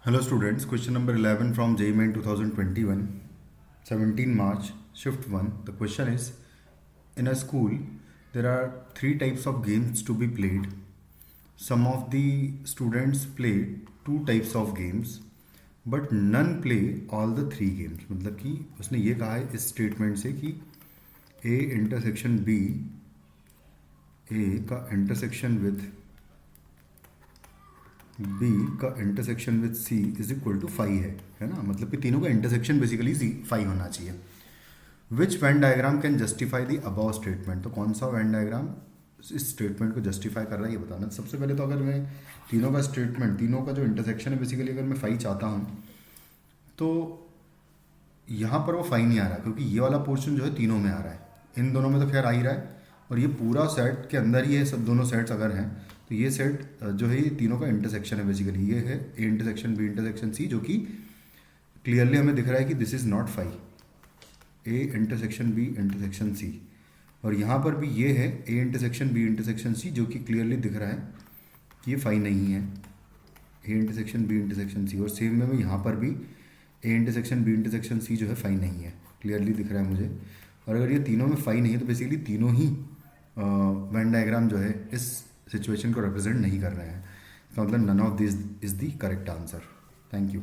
Hello students, question number 11 from JEE Main 2021, 17 March, shift 1. The question is, in a school, there are three types of games to be played. Some of the students play two types of games, but none play all the three games. मतलब कि उसने ये कहा है इस statement से कि A intersection B, A का इंटरसेक्शन विथ बी का intersection with C is equal to five है ना। मतलब कि तीनों का इंटरसेक्शन बेसिकली फाइव होना चाहिए। Which Venn diagram can justify the above statement, तो कौन सा वेन डायग्राम इस स्टेटमेंट को जस्टिफाई कर रहा है ये बताना। सबसे पहले तो अगर मैं तीनों का स्टेटमेंट, तीनों का जो इंटरसेक्शन है बेसिकली अगर मैं फाइव चाहता हूँ तो यहाँ पर वो फाइव नहीं आ रहा क्योंकि ये वाला पोर्शन जो है तीनों में आ रहा है, इन दोनों में तो खैर आ ही रहा है और ये पूरा सेट के अंदर ही है। सब दोनों सेट्स अगर हैं तो ये सेट जो है ये तीनों का इंटरसेक्शन है। बेसिकली ये है A intersection B intersection C, जो कि क्लियरली हमें दिख रहा है कि this is not five, A intersection B intersection C. और यहाँ पर भी ये है A intersection B intersection C, जो कि क्लियरली दिख रहा है कि ये फाइव नहीं है, A intersection B intersection C. और सेम में यहाँ पर भी A intersection B intersection C जो है फाइव नहीं है, क्लियरली दिख रहा है मुझे। और अगर ये तीनों में फाइव नहीं है तो बेसिकली तीनों ही वेन डायग्राम जो है इस सिचुएशन को रिप्रेजेंट नहीं कर रहे हैं। इसका मतलब none of this is the correct answer. Thank you.